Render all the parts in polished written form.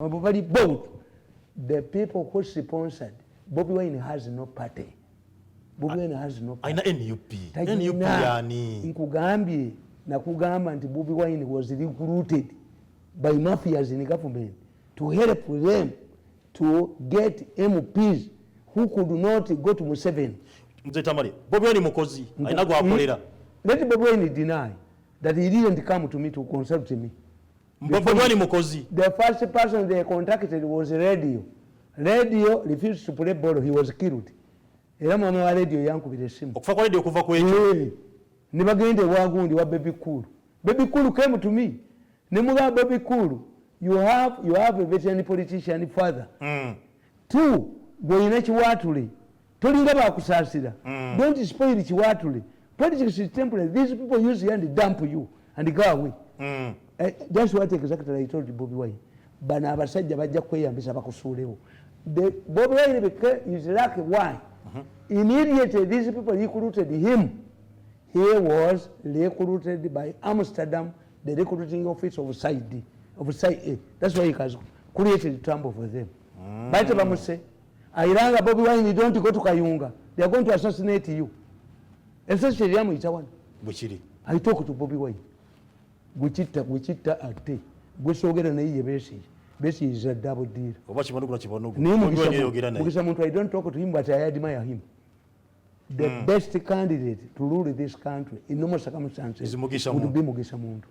Both the people who sponsored Bobi Wine has no party. Bobi Wine has no party. Aina NUP. NUP yani. Nkugambye na kugamba nti Bobi Wine was recruited by Mafias in government to help them to get MPs who could not go to Museveni. Mzee Tamle, Bobi Wine mukozi. Aina gwakolera. Let Bobi Wine deny that he didn't come to me to consult me. Bobi Wine mukozi. The first person they contacted was radio. Radio refused to play ball. He was killed. Era mama wa radio yankubira esimu. Okufa kwa radio kuva kwekyo. Ne bagende wagundi wa Baby Cool. Baby Cool came to me. Ne muga Baby Cool, you have a veteran politician father. Two, goyina kiwatule. Tolinga bakusasira. Don't spoil kiwatule. Politics is temporary. These people use you and dump you and go away. That's what exactly I told Bobi Wine. Bana abasajja bajja kweyambisa bakusuulewo. The Bobi Wine is lucky. Why? Immediately these people recruited him. He was recruited by Amsterdam, the recruiting office of Side A. That's why he has created trouble for them. But bamuse, Airanga Bobi Wine, don't go to Kayunga. They are going to assassinate you. Essentially, I talk to Bobi Wine. Guchita ate. Gwesogera na iye besi is a double deal. Mugisa muntu, I don't talk to him, but I admire him. The best candidate to rule this country in normal circumstances would be Mugisa Muntu.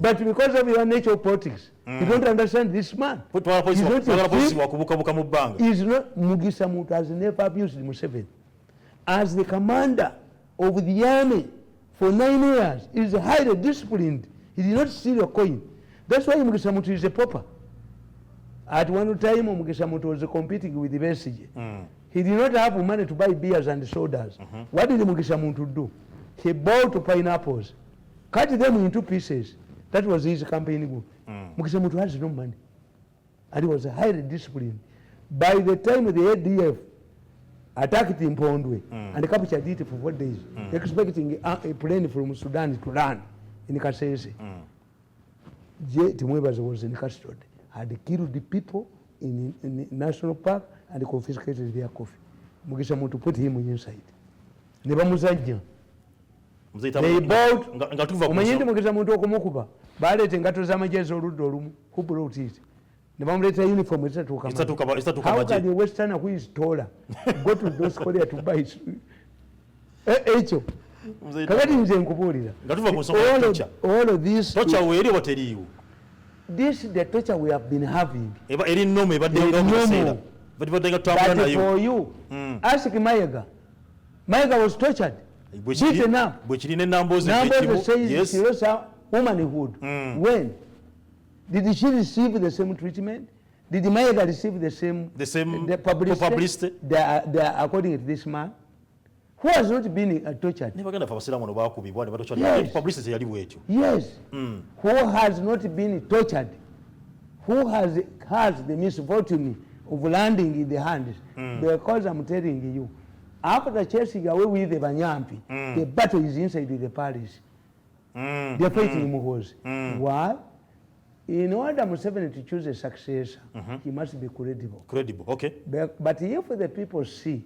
But because of your nature of politics, you don't understand this man. He's not Mugisa Muntu has never abused Museveni. As the commander of the army for 9 years, he is highly disciplined. He did not steal a coin. That's why Mugisa Muntu is a pauper. At one time, Mugisa Muntu was competing with the Besigye. He did not have money to buy beers and sodas. What did Mugisa Muntu do? He bought pineapples, cut them into pieces. That was his campaign. Mugisa Muntu has no money. And he was highly disciplined. By the time the ADF attacked him Pondwe and captured it for 4 days, expecting a plane from Sudan to land in Kasese. Timwebas was in custody. Had killed the people in the national park and confiscated their coffee. Mugisa Muntu put him inside. Never Muzanja. They bought Umayindi Mugisa Muntu okumukuba. Balete ngato z'amajezi oludda olumu. Who brought it? Never mleta uniform isatu How can a Westerner who is taller go to those Korea to buy echo? Kakati nze nkubuulira. All of this. Tocha weeri wateriiwo. This is the torture we have been having. But for you, ask Mayega. Mayega was tortured. Beaten up. Numbers say she lost her womanhood. When? Did she receive the same treatment? Did Mayega receive the same publicity? According to this man, who has not been tortured? Yes. Who has not been tortured? Who has the misfortune of landing in the hands? Because I'm telling you, after chasing away with the Banyampi, the battle is inside the palace. They're fighting Muhoozi. Why? In order Museveni to choose a successor, he must be credible. Okay. But if the people see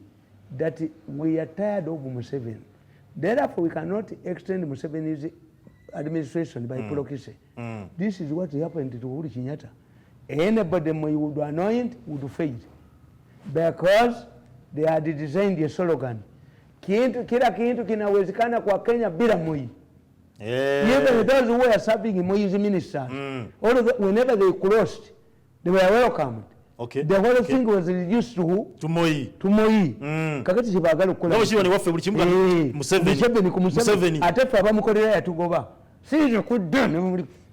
that we are tired of Museveni, therefore we cannot extend Museveni's administration by proxy. This is what happened to Uhuru Kenyatta. Anybody you would anoint would fail, because they had designed a slogan, kila kintu kinawezekana kwa Kenya bila Moi. Even those who were serving Moi's ministers, whenever they crossed, they were welcomed. Okay. The whole thing was reduced to who? To Moi. Kakati chibagala kukola. Museveni Atefa abamukolera yatugoba. Sizo kudana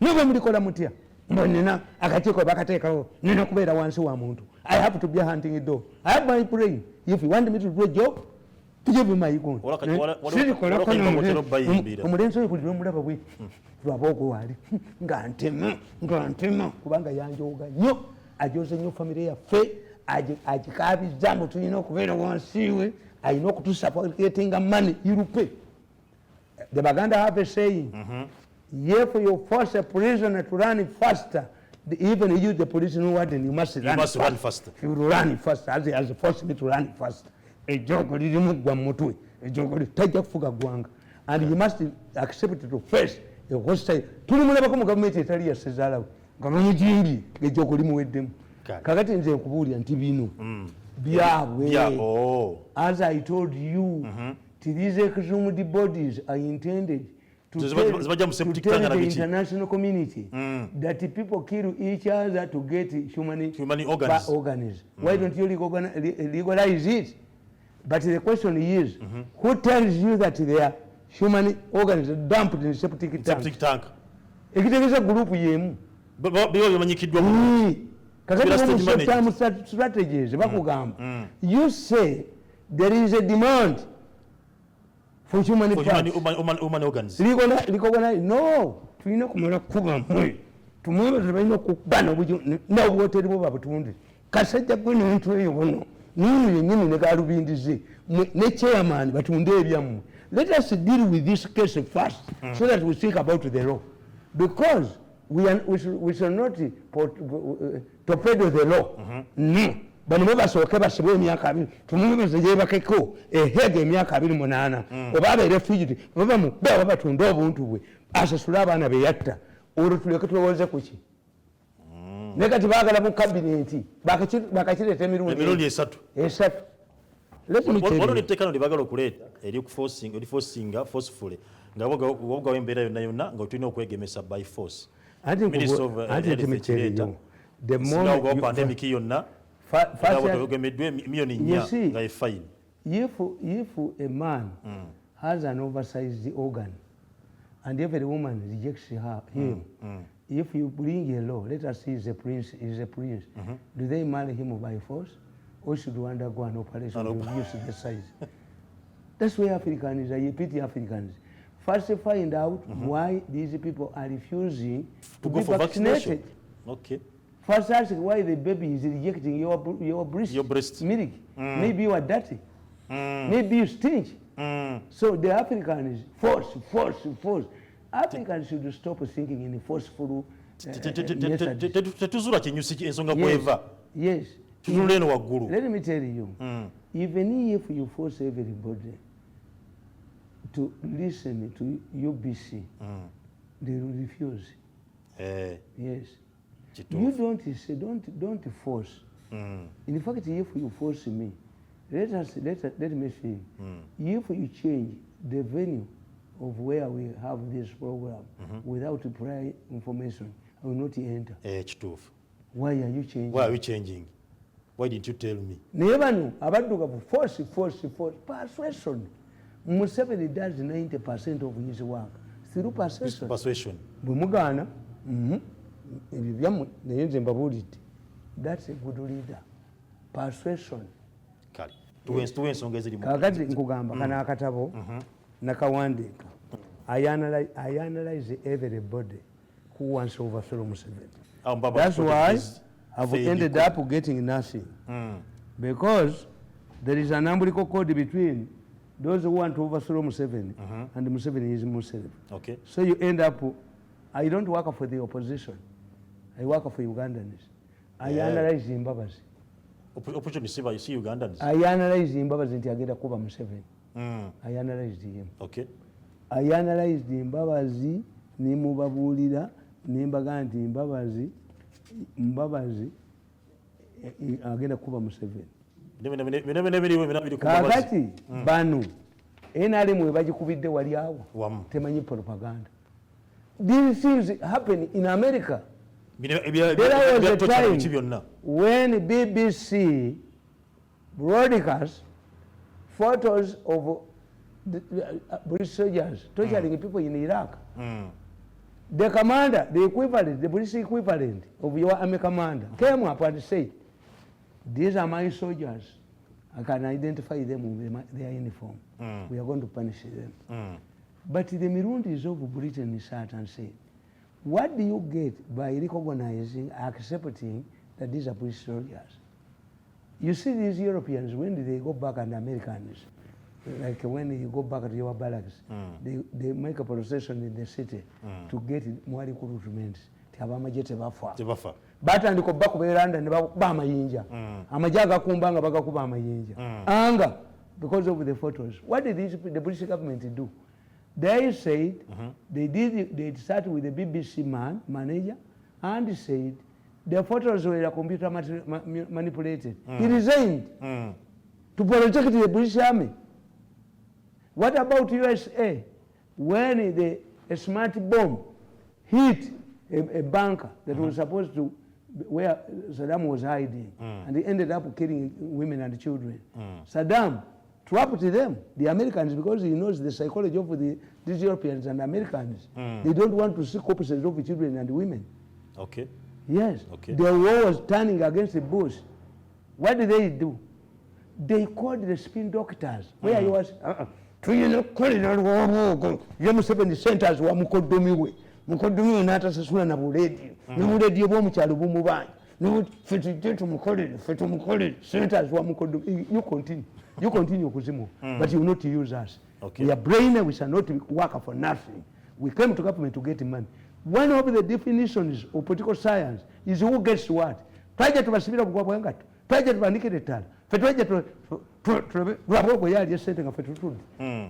niba mulikola mutya. Mbonena akatiko bakateekawo nina kubeera wansi wa muntu. I have to be hunting a dog. I have my brain. If you want me to do a job, give me my gun. Omulenzi oyo kulira omulaba bwe. Lwaboko wali. Ngantema kubanga yanjoga nnyo. Ajoze nnyo family yaffe agikabizamu tulina okubeera wansiwe alina okutusupportinga money irupe. The Baganda have a saying, if you force a prisoner to run faster, Even you, the police, know what, and you must run first. You will run first, as forced me to run first. A joke, and you must accept it to face a hostile. Government Italia says, Government a joke with them. Kagati nze nkubulira nti bino byabwe. As I told you, these exhumed bodies are intended to tell the international community that people kill each other to get human organs. Why don't you legalize it? But the question is, who tells you that they are human organs dumped in septic tank? Ekitegeeza group yemu. Strategies bakugamba. You say there is a demand for human organs. No, tulina kumala kuba mwe. Tumwebaza balina okubana n'obwoteri bwo babutundi. Kasajja gwe n'omuntu eyo bono. Nunu yennyini ne galubindize ne chairman batunde ebyammwe. Let us deal with this case first so that we think about the law. Because we shall not torpedo the law. No. Bano babasooke basibwe emyaka 2 tumwebaze gyebakeko ehega emyaka 28 oba abeere fugiti baba mu baba batunda obuntu bwe asasula abaana be yatta olwo tuleke tulowooze ku ki ne kati baagala mu kabineti bakakireeta emirundi esatu. Let me tell you. Waliwo n'etteeka lino lye baagala okuleeta eriforcinga forcefully nga wogawo embeera yonna yonna nga tulina okwegemesa by force. The more pandemic yonna you see, if a man has an oversized organ and every woman rejects him, if you bring a law, let us see, he's a prince, do they marry him by force or should we undergo an operation to reduce the size? That's where Africans are, you pity Africans. First find out why these people are refusing to be vaccinated. Okay. First ask why the baby is rejecting your breast milk. Maybe you are dirty. Maybe you stink. So the Africans force. Africans should stop thinking in a forceful yes. Let me tell you, even if you force everybody to listen to UBC, they will refuse. Yes. You don't say, don't force. In fact, if you force me, let me say, if you change the venue of where we have this program without prior information, I will not enter. Why are you changing? Why didn't you tell me? Never about force. Persuasion. Museveni does 90% of his work through persuasion. Bumugana. That's a good leader. Persuasion. Kakati nkugamba kana akatabo nakawandika. I analyze everybody who wants to overthrow Museveni. That's why I've ended up getting nothing. Because there is an umbilical cord between those who want to overthrow Museveni and Museveni is Museveni. Okay. So you end up, I don't work for the opposition. I work for Ugandans. I analyze Zimbabwe's. Opportunity, you see Ugandans. I analyze Zimbabwe's into Agenda Kuba Museveni. I analyzed him. Okay. I analyzed Mbabazi, Nimubabulida, Nimbaganti, Mbabazi, Agenda Kuba Museveni. Kakati banu NRM webagikubidde wali awo temanyi propaganda. These things happen in America. There was a time when BBC broadcast photos of the British soldiers torturing people in Iraq. The commander, the equivalent, the British equivalent of your army commander came up and said, these are my soldiers. I can identify them with their uniform. We are going to punish them. But the Mirundis of Britain sat and said, what do you get by recognizing, accepting that these are British soldiers? You see these Europeans, when they go back, and Americans, like when you go back to your barracks, they make a procession in the city to get more recruitment. abamagye tebafa tebafa batandika obba ku beranda ne bakuba amayinja amagye agakumba nga bagakuba amayinja anga because of the photos. What did the British government do? They said they started with the BBC manager and said the photos were computer manipulated. He resigned to protect the British Army. What about USA? When a smart bomb hit a bunker that was supposed to where Saddam was hiding, and he ended up killing women and children. Saddam trapped them, the Americans, because he knows the psychology of these Europeans and Americans. They don't want to see corpses of children and women. Okay. Yes. Okay. The war was turning against the Bush. What did they do? They called the spin doctors. Where he was, Museveni centers wa mukodomiwe. Mukodomiwe n'atasasula na buledio. N'obuledio bw'omukyalo bumubanja. Ffe tumukolere centers wa mukodomiwe. You continue kuzimu, but you will not use us. Okay. We are brain, we shall not work for nothing. We came to government to get money. One of the definitions of political science is who gets what. Twaje tubasibira kugwa bwengatu. Twaje tubandikire ttala. Ffe twaje lwabwo yali esente nga ffe tutudde.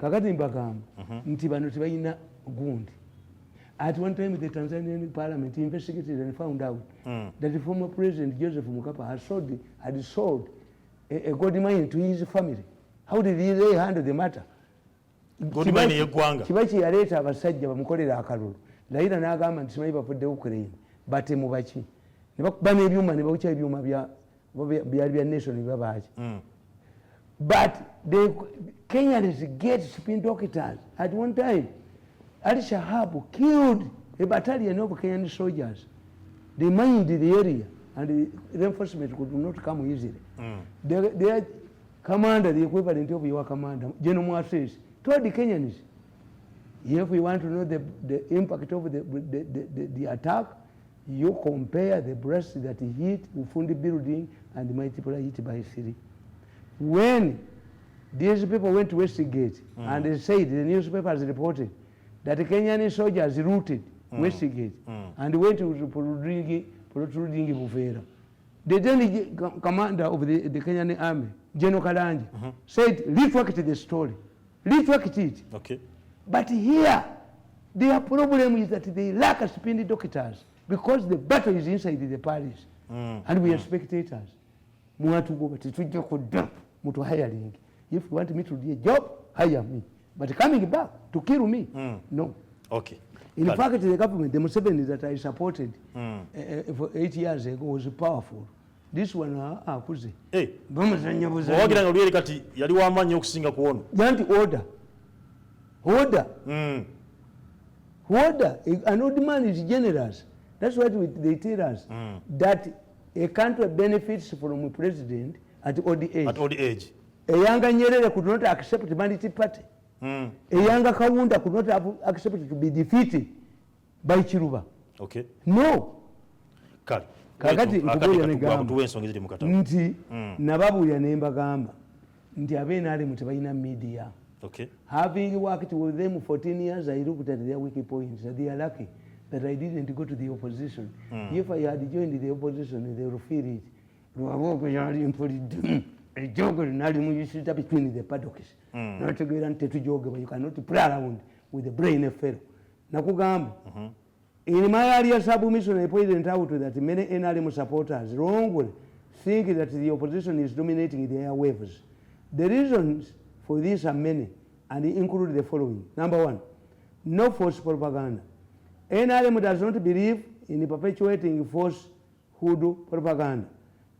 Kakati mbagamba nti bano tebalina gundi. At one time the Tanzanian parliament investigated and found out that the former president Joseph Mkapa had sold a gold mine to his family. How did they handle the matter? Gold mine yeggwanga. Kibaki yaleeta abasajja bamukolera akalulu. Laira n'agamba nti simanyi bafudde Ukraine batemu baki. Ne bakuba n'ebyuma ne bawukya ebyuma byali bya nation ne babaaki. But the Kenyans get spin doctors. At one time, Ali Shahab killed a battalion of Kenyan soldiers. They mined the area and the reinforcement could not come easily. Their commander, the equivalent of your commander, General Mafias, told the Kenyans, if we want to know the impact of the attack, you compare the breast that hit Ufundi building and multiply it by 3. When these people went to Westgate and they said, the newspapers reported, that the Kenyan soldiers routed Westgate and went to Protrudiing Bufera. The then commander of the Kenyan army, General Kalanji, said, retract the story. Retract it. Okay. But here, their problem is that they lack spin doctors because the battle is inside the palace. And we are spectators. Hiring. If you want me to do a job, hire me. But coming back to kill me, no. Okay. In fact, the government, the Museveni that I supported for 8 years ago was powerful. This one, kuzi. Hey. Wagira ngaliye kati yali wamanyi okusinga kuona. Yanti order. Order. An old man is generous. That's what they tell us. That a country benefits from a president at old age. At old age. A younger Nyerere could not accept the Humanity Party. A younger Kawunda could not have accepted to be defeated by Chiruba. Okay. No. Kakati nkubuulira ne gamba nti nababuulira ne mbagamba nti ab'NRM tebalina media. Okay. Having worked with them 14 years, I looked at their weak points. They are lucky that I didn't go to the opposition. If I had joined the opposition, they would feel it. A jogger you sit between the paddocks. Not a guarantee to jog, but you cannot play around with the brain affair. Nakugamba. In my area submission, I pointed out that many NRM supporters wrongly think that the opposition is dominating the airwaves. The reasons for this are many and include the following. Number one, no false propaganda. NRM does not believe in perpetuating falsehood propaganda.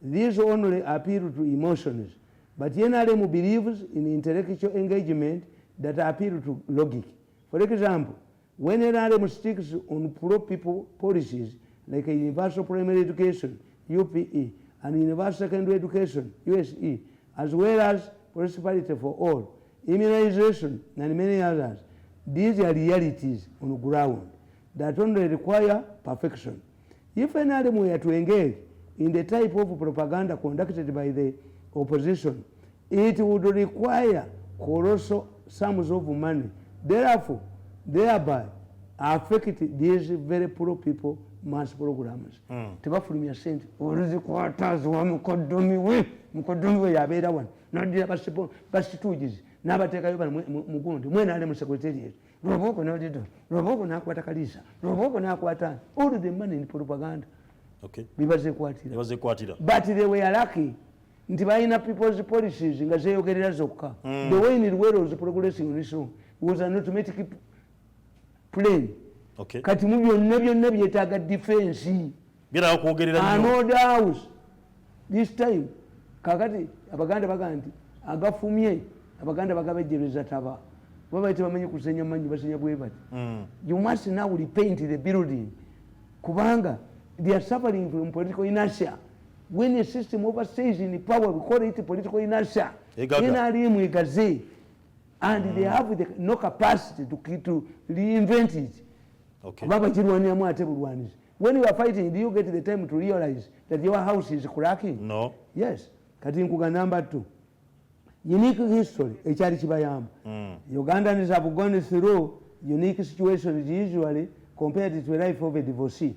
These only appeal to emotions, but NRM believes in intellectual engagement that appeal to logic. For example, when NRM sticks on pro-people policies like a universal primary education, UPE, and universal secondary education, USE, as well as prosperity for all, immunization, and many others, these are realities on the ground that only require perfection. If NRM were to engage in the type of propaganda conducted by the opposition, it would require colossal sums of money. Therefore, thereby affect these very poor people mass programs tebafulumya sente oluzikwatazi wa mukoddomi we yabeera wano naddira basituugizi n'abateekayo bano mugundi mwena ale mu secretariat lwoboko nodido lwoboko nakwata kalisa lwoboko nakwata all the money in propaganda bibazekwatira but they were lucky nti balina people's policies nga zeeyogerera zokka the way in Luwero was progressing on this was an automatic plane kati mu byonna byetaaga defense another house this time kakati abaganda baga nti agafumye abaganda bagabejjereza taba babaite bamenye kusenya manyi basenya bwe bati you must now repaint the building kubanga they are suffering from political inertia when a system overstays in power we call it political inertia NRM egaze and they have no capacity to reinvent it baba kirwaniramu ate bulwanizi when you are fighting do you get the time to realize that your house is cracking no yes kati nkuga number 2 unique history ekyali kibayamba Ugandans have gone through unique situations usually compared to the life of a divorcee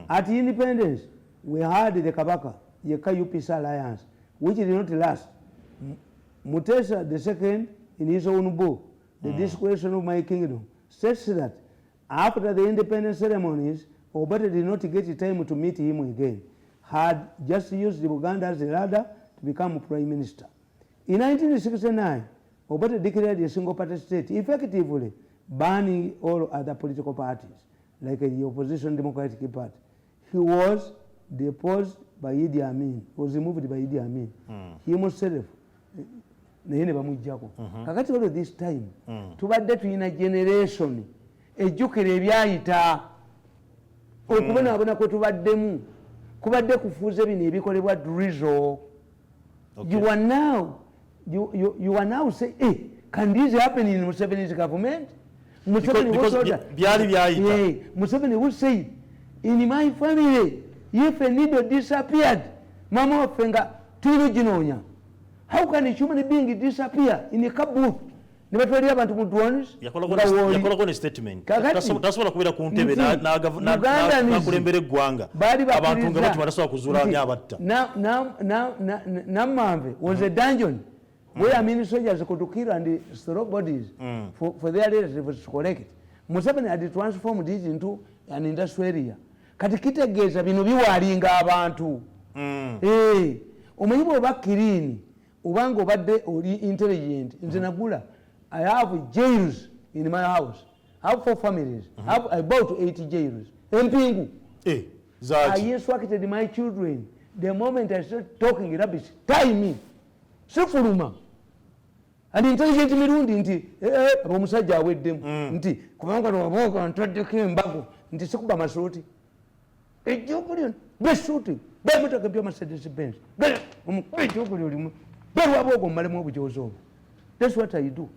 at independence we had the Kabaka Yeka UPC alliance which did not last. Mutesa II in his own book The Discretion of My Kingdom says that after the independence ceremonies Obote did not get time to meet him again, had just used Uganda as a ladder to become prime minister. In 1969 Obote declared a single party state, effectively banning all other political parties like the opposition Democratic Party. He was deposed by Idi Amin, was removed by Idi Amin. He himself naye ne bamujjako kakati all this time tubadde tulina generation ejjukira ebyayita okubonaabona kwe tubaddemu kubadde kufuuza bino ebikolebwa drizzle. You are now saying, hey, can this happen in Museveni's government? Museveni would say, in my family, if a needle disappeared, Mama Fenga, Tulu Ginonya. How can a human being disappear in a caboose? Never told you about Mudronis? Yakolako ne statement. Tasobola kubeera ku ntebe n'akulembera eggwanga. Abantu nga bati batasobola kuzuula ng'abatta. Nammanve was a dungeon where many soldiers could kill and throw bodies for their relatives to collect it. Museveni had transformed it into an industrial area. Kati kitegeeza bino biwaalinga abantu. Omanyi bw'oba kirini obanga obadde oli intelligent nze nagula I have jails in my house. I have 4 families. I have about 80 jails. Empingu. I instructed my children. The moment I start talking rubbish, tie me. Sifuluma. And intelligent Mirundi nti omusajja aweddemu nti kubanga lwaboga ntaddeko embago nti sikuba masuuti. Ejjukuli besuuti bemutaka bya Mercedes Benz. Ejjukuli olimu. Berwaboga mmalemu obujozi obwo. That's what I do.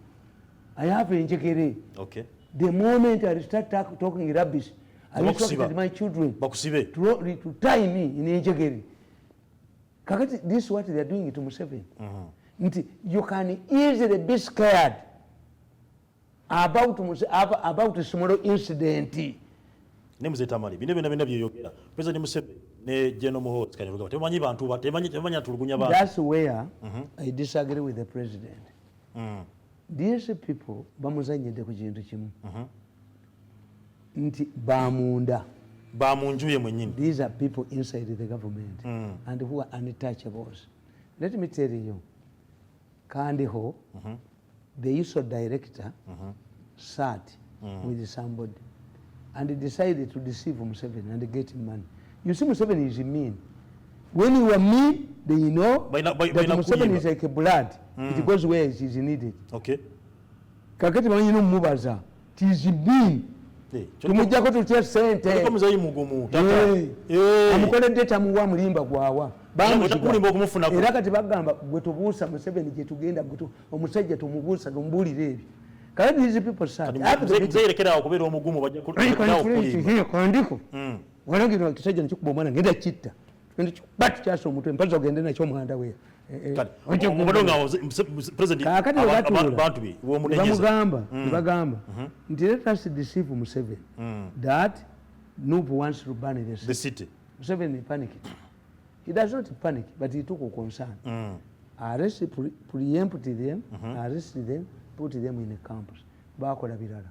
I have enjekere. Okay. The moment I start talking rubbish, I instructed my children to tie me in enjekere. Kakati, this is what they are doing to Museveni. You can easily be scared about a small incident. Ne Mzee Tamale bino byonna byeyogera President Museveni ne General Muhoozi kanyoga temanyi bantu temanyi atulugunya bantu. That's where I disagree with the president. These people bamuzanyidde ku kintu kimu nti bamunda bamunjuye mwennyini. These are people inside the government and who are untouchables. Let me tell you, Kandiho, the ISO director, sat with somebody and decided to deceive Museveni and get him money. You see, Museveni is mean. When you are mean, they know that Museveni is like a blood. It goes where it is needed. Okay. Kakati manyi no mubaza. It is mean. Tumujjako tutya sente. Ko muzayi mugumu. Amukoledde tamuwa mulimba gwawa. Bamulimba okumufuna ko. Era kati bagamba gwe tubuusa Museveni gye tugenda omusajja tumubuusa tumubuulire ebyo. Kakati these people sad. Zeerekera okubeera omugumu bajja kulimba. Kandiko. Walangirwa kisajja nekikuba omwana ngenda kitta. Batu kyasa omutwe mpaza ogende nakyo omwanda we. Bagamba nti let us deceive Museveni that Nubu wants to burn the city. Museveni panicked. He does not panic, but he took a concern. Arrest, preempt them, arrest them, put them in the campus. Bakola birala.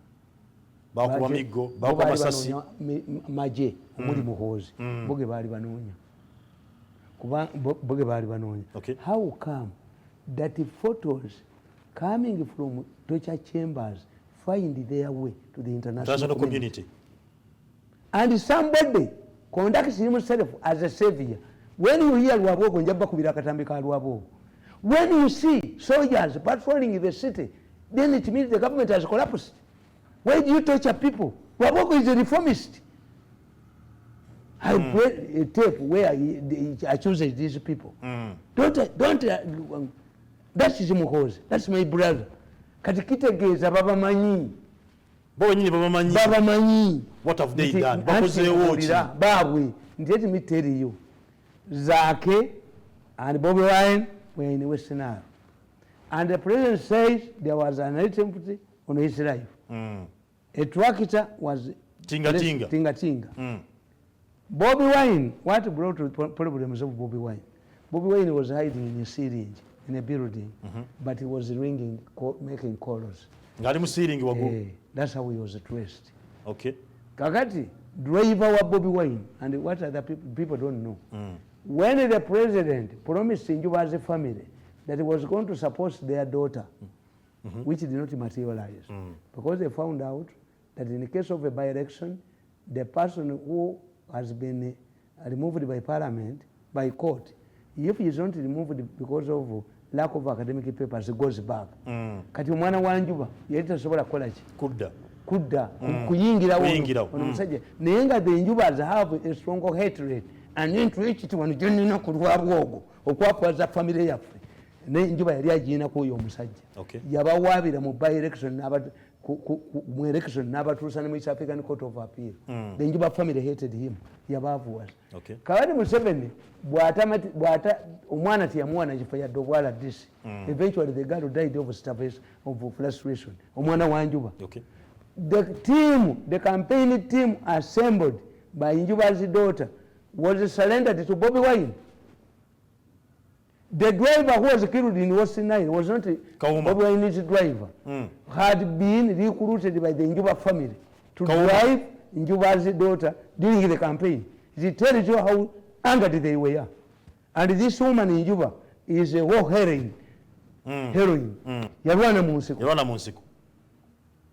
Bakuba migo, bakuba masasi. Maje, omuli muhozi. Boge bali banoonya. Boge bali banoonya. Okay. How come that the photos coming from torture chambers find their way to the international community? And somebody conducts himself as a savior. When you hear Lwabogo, njaba kubira katambi ka Lwabogo. When you see soldiers patrolling the city, then it means the government has collapsed. Why do you torture people? Lwabogo is a reformist. I played a tape where he accuses these people. That is Muhozi. That's my brother. Katikitegeeza baba manyi. Baba manyi. What have they done? Babwe. Let me tell you. Zake and Bobi Wine were in the Western Nile. And the president says there was an attempt on his life. A tractor was Tinga. Bobi Wine, what brought the problems of Bobi Wine? Bobi Wine was hiding in a syringe, in a building, but he was ringing, making calls. That's how he was traced. Okay. Kakati, driver wa Bobi Wine, and what other people don't know. When the president promised Njuba's family that he was going to support their daughter, which did not materialize, because they found out that in the case of a by-election, the person who has been removed by parliament, by court, if he is not removed because of lack of academic papers, he goes back. Kati umwana wa Njuba yalita sobola kukola ki? Kudda kuyingira ono musajja naye nga the Njubas have a strong hatred and interest wano gyonnina ku lwabwogo okwakwaza family yaffe ne Njuba yali agiinako oyo omusajja yabawaabira mu by-election mu election n'abatuusa ne mu East African Court of Appeal. The Njuba family hated him. Yabaavuwaza. Kawadi Museveni bw'ata omwana teyamuwa na kifo yadde obwala disi. Eventually the girl died of starvation, of frustration. Omwana wa Njuba. The campaign team assembled by Njuba's daughter was surrendered to Bobi Wine. The driver who was killed in Western Nile was not Bobi Wine's driver. Had been recruited by the Njuba family to drive Njuba's daughter during the campaign. It tells you how angered they were. And this woman in Njuba is a war heroine. Yarwana Munsiko.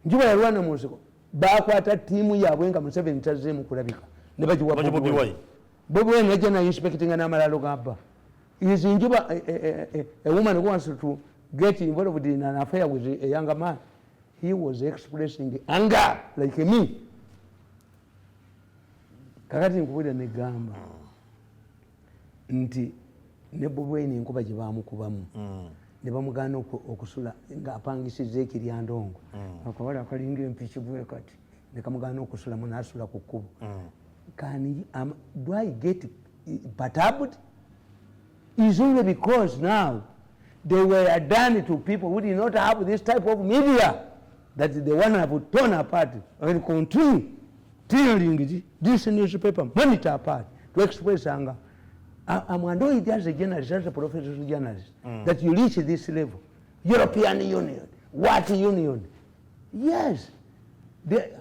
Njuba yarwana Munsiko. Bakwata timu yabwe nga Museveni tazzemu kulabika. Ne bagiwa Bobi Wine. Bobi Wine yajja na inspecting n'amalalo gabba. Is Njuba a woman who wants to get involved in an affair with a younger man? He was expressing anger like me. Kakati nkubira ne gamba nti ne Bobi Wine nkuba gye baamukubamu ne bamugaana okusula ng'apangisiza ekiryandongo akawala akalinga empikibwe kati ne kamugaana okusulamu n'asula ku kkubo. Do I get perturbed? It's only because now they were done to people who did not have this type of media that the one have torn apart and continue telling this newspaper monitor apart to express anger. I'm annoyed as a journalist, as a professional journalist, that you reach this level. European Union, what union? Yes.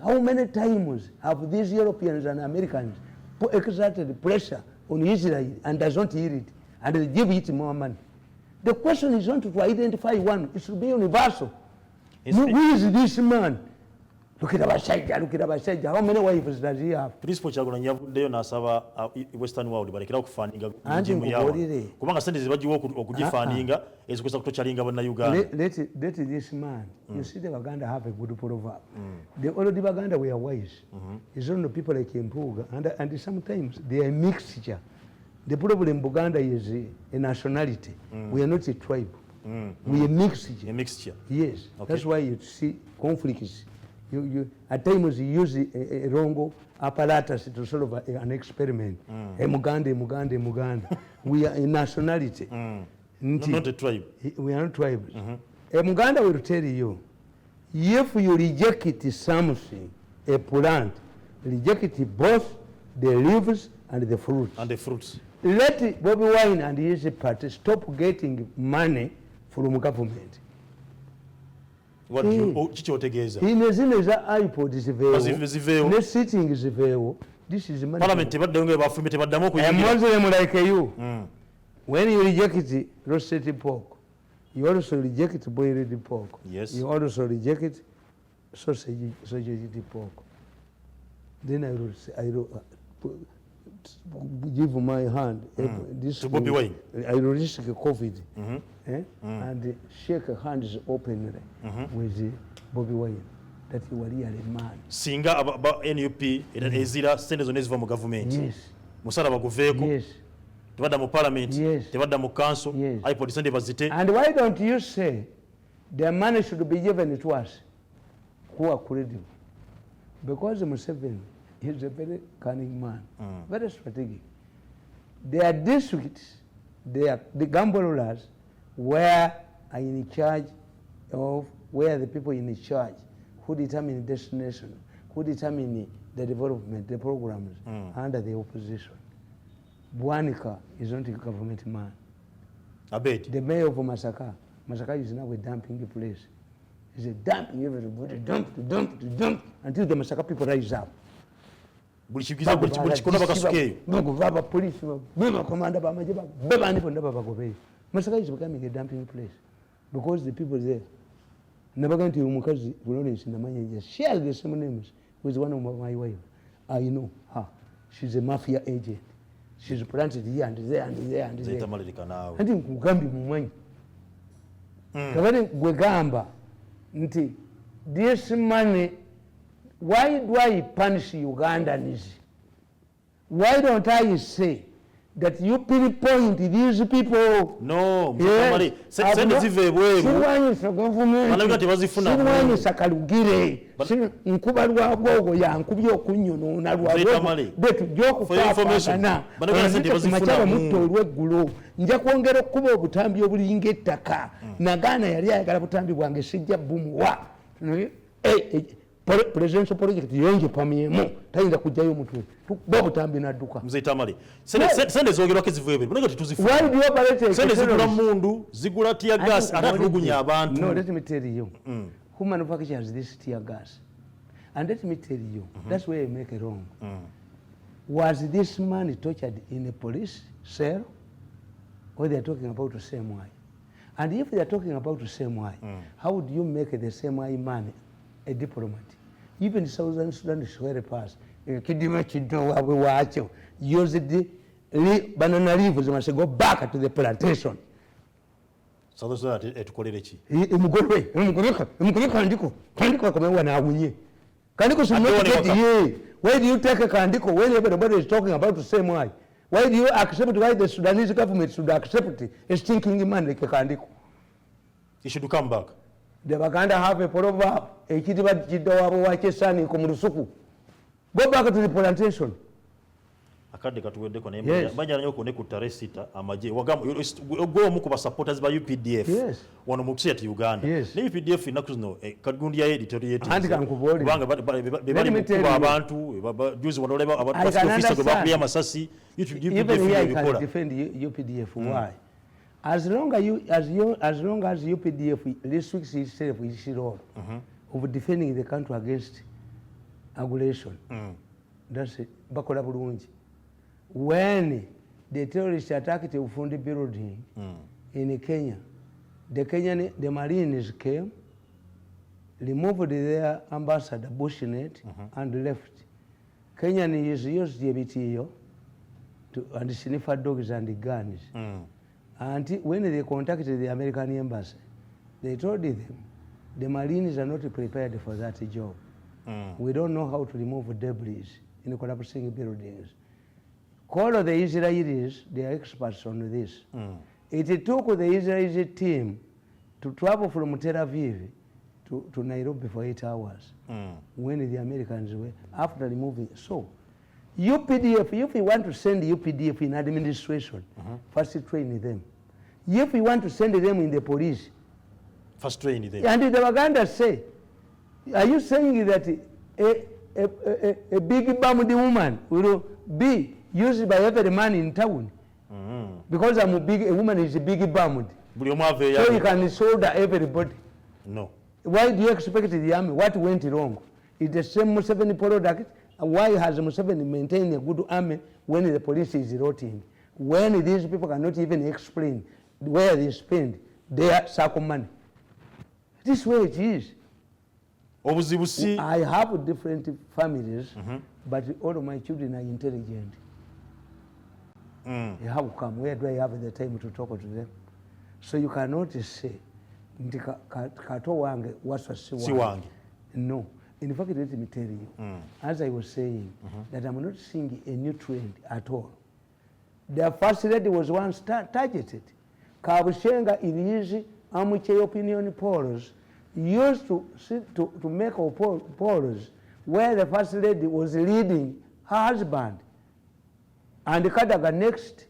How many times have these Europeans and Americans exerted pressure on Israel and does not hear it? And they give it more money. The question is not to identify one, it should be universal. Who is this man? Look at Abashaija, how many wives does he have? Principal Kyagulanyi yavuddeyo n'asaba Western world balekera okufaaninga mujimu yaabwe kubanga sente zibagiwa okugifaaninga ezikozesa kutokyalinga bannayuganda. Let this man, you see the Baganda have a good proverb. The old Baganda were wise. It's only people like Mpuga and sometimes they are a mixture. The problem in Buganda is a nationality. We are not a tribe. We are a mixture. A mixture. Yes. Okay. That's why you see conflicts. At times you use a wrong apparatus to solve an experiment. Muganda. We are a nationality. Not a tribe. We are not tribes. Muganda will tell you, if you reject something, a plant, reject both the leaves and the fruits. And the fruits. Let Bobi Wine and his party stop getting money from government. What chichi otegeeza? Zino eza iPod ziveewo. Ne sitting ziveewo. This is money. Parliament tebadde nga bafumbe tebaddamu okuyingira. A Muslim like you, when you reject roasted pork, you also reject boiled pork. Yes. You also reject sausage pork. Then I will give my hand. This to Bobi Wine. I will risk COVID and shake hands openly with Bobi Wine. That you were really a man. Singa about NUP ezira sente zonna eziva mu government. Yes. Musala baguveeko. Yes. Tebadda mu parliament. Yes. Tebadda mu council. Yes. iPod sente bazite. And why don't you say the money should be given to us who are credible? Because Museveni is a very cunning man, very strategic. Their districts, the gamblers were in charge of where the people in charge who determine destination, who determine the development, the programs under the opposition. Bwanika is not a government man. I bet. The mayor of Masaka is now a dumping place. He's a dumping everybody, dump, until the Masaka people rise up. Buli kikona bakasukeyo. Baguvaba police, beba commander bamaje beba ndipo ndaba bagobe. Masaka is becoming a dumping place because the people there never going to umukazi Florence Namanya share the same names with one of my wife. I know her. She's a mafia agent. She's planted here and there and there and there. Zetamalirika nawe. Andi nkugambi mumwanyi. Kabane gwegamba nti this money, why do I punish Ugandans? Why don't I say that you pinpoint these people? No, Mtamali. Sende zive bweru. Siwanyisa government. Malabika tebazifuna. Siwanyisa kalugire. Nkuba lwagogo ya nkubye okunyono na lwagogo. Betu joku papa. Balabika sende tebazifuna. Mutto olweggulo. Nja kwongera okuba obutambi obulinga ettaka. Nagana yali ayagala butambi bwange sijja bumuwa. Presidential project yonje pamyemu tayinza kujjayo mutwe bobutambi nadduka mzee Tamale sende zogerwako ezivuye bino tituzifuna why do you operate sende zigula mundu zigula tear gas atatulugunya abantu. No, let me tell you who manufactures this tear gas, and let me tell you that's where you make it wrong. Was this man tortured in a police cell, or they are talking about the same way? And if they are talking about the same way, how would you make the same way man a diplomat? Even Southern Sudan swear pass. Kidima chido wawe wacho. Use the banana leaves must go back to the plantation. Southern Sudan etukolere chi? Mugolwe kandiko kama na awunye. Kandiko should not get here. Why do you take a kandiko when everybody is talking about the same way? Why do you accept why the Sudanese government should accept a stinking man like a kandiko? He should come back. The Baganda have a proverb, a kitiba jidawa wache sani kumurusuku. Go back to the plantation. Akade katuwede kwa naye banja nanyo kone ku tare sita amaje wagamba go mu kuba supporters ba UPDF wano mu kusiyati Uganda ne UPDF inakuno kagundi ya editoriate banga bali mu abantu juzi wanoleba abantu officer go bakuya masasi UPDF bikola defend UPDF. Why? As long as UPDF restricts itself its role of defending the country against aggression, that's it. Bakola bulungi. When the terrorists attacked the Ufundi building in Kenya, the Marines came, removed their ambassador Bushnet and left. Kenyan is used the BTO and sniffer dogs and guns. And when they contacted the American embassy, they told them the Marines are not prepared for that job. We don't know how to remove debris in collapsing buildings. Call the Israelis, they are experts on this. It took the Israeli team to travel from Tel Aviv to Nairobi for 8 hours when the Americans were after removing. So, UPDF, if you want to send UPDF in administration, first train them. If you want to send them in the police, first train them. And the Uganda say, are you saying that a big bummed woman will be used by every man in town. Because a woman is a big bummed. So you can shoulder everybody. No. Why do you expect the army? What went wrong? It's the same Museveni product. Why has Museveni maintained a good army when the police is rotting? When these people cannot even explain where they spend their circle money. This way it is. I have different families, but all of my children are intelligent. They have come. Where do I have the time to talk to them? So you cannot say, no. In fact, let me tell you, as I was saying, that I'm not seeing a new trend at all. Their first lady was once targeted. Kabushenga in his amateur opinion polls used to make polls where the first lady was leading her husband, and the Kadaga next,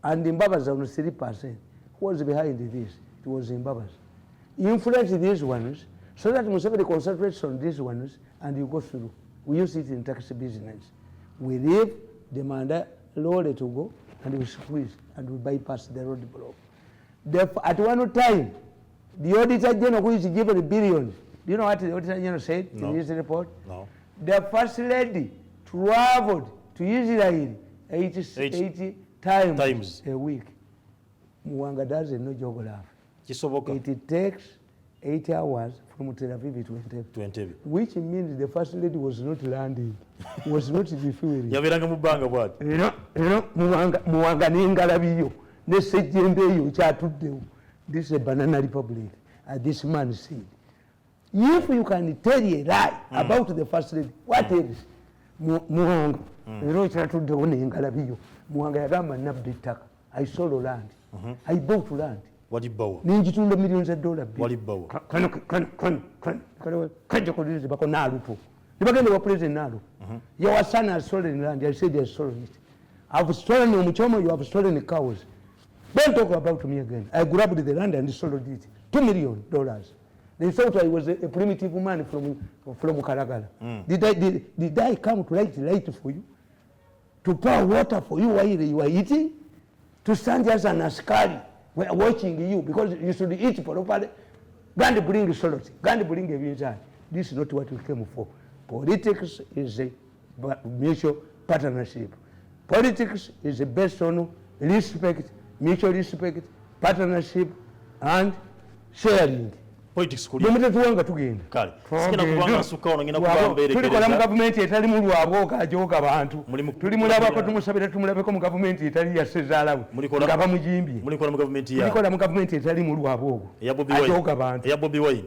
and Mbabazi on 3%. Who was behind this? It was Mbabazi. Influence these ones so that Museveni concentrates on these ones and you go through. We use it in taxi business. We leave the Manda lorry to go and we squeeze and we bypass the road block. At one time, the Auditor General, who is given billions, do you know what the Auditor General said in his report? No. The First Lady traveled to Israel 80 times a week. Muwanga does no geography. It takes 8 hours from Tel Aviv to Entebbe. Which means the First Lady was not landing, was not refueling. Muwanga n'engalabiyo n'essejjembeeyo kyatuddewo. This is a banana republic, as this man said. If you can tell a lie about the First Lady, what else? Muwanga era kyatuddewo n'engalabiyo. Muwanga yagamba nabba ettaka. I sold land. I bought land. Ninjitunda millions of dollars. Kajja kulize bako nalupo. Nibagende wa president nalu. Your son has stolen land. I said he has stolen it. I've stolen Omuchoma, you have stolen cows. Don't talk about me again. I grabbed the land and sold it. $2 million. They thought I was a primitive man from Karagala. Did I come to light for you? To pour water for you while you are eating? To stand as an askari watching you because you should eat properly? Gandhi bring salt. Gandhi bring a visa. This is not what we came for. Politics is a mutual partnership. Politics is based on respect, mutual respect, partnership, and sharing. Politics kuli. Bumete tuwanga tugenda. Kale. Sikina kubanga sukaona ngina kubambere. Tuli kola mu government etali mu lwaboka ajoka bantu. Tuli mulabako tumusabira tumulabeko mu government etali yasezaalawe. Ngaba mujimbye. Muli kola mu government ya. Tuli kola mu government etali mu lwaboko. Ya Bobi Wine. Ajoka bantu. Ya Bobi Wine.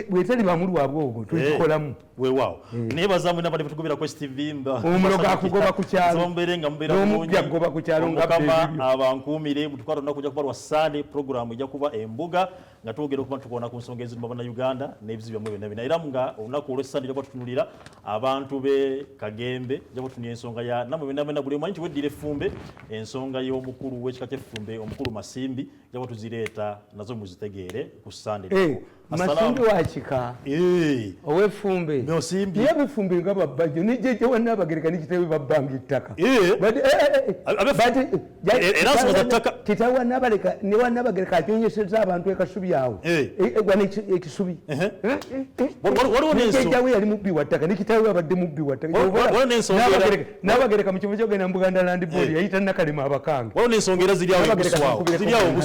Bwetali ba mu lwaboko tulikolamu. Weewaawo. Nebaza mu nabali tutugobera Quest TV mba. Omuloga kugoba ku kyalo. Zomberenga mbera mungi. N'omujja kugoba ku kyalo nga kama abankumire mutukwaro nakujja kuba Sunday program ijja kuba embuga nga twogera okuba tukona ku nsonga eziruma bana Uganda n'ebizibu bya mwebina era nga olunaku olwo Sunday ijja kutunulira abantu be Kagembe ijja kutunulira ensonga ya namwe bena buli omanyi weddire Fumbe ensonga y'omukulu w'ekika ky'Effumbe omukulu Masimbi ijja kutuzireeta nazo muzitegeere ku Sunday. Masimbi wachika owefumbe Masimbi ye bifumbe nga babbajo nije wana bagereka nikitewe babbangi ettaka era soza ttaka kitawa nabaleka ne wana bagereka akyonyeseza abantu ekasubi yawo gwana ekisubi waliwo n'ensonga jawe yali mubbi wa ttaka nikitawe abadde mubbi wa ttaka nabagereka mu kivu kyogenda mu Buganda Land Board yayita nakalema abakanga waliwo n'ensonga era ziri awo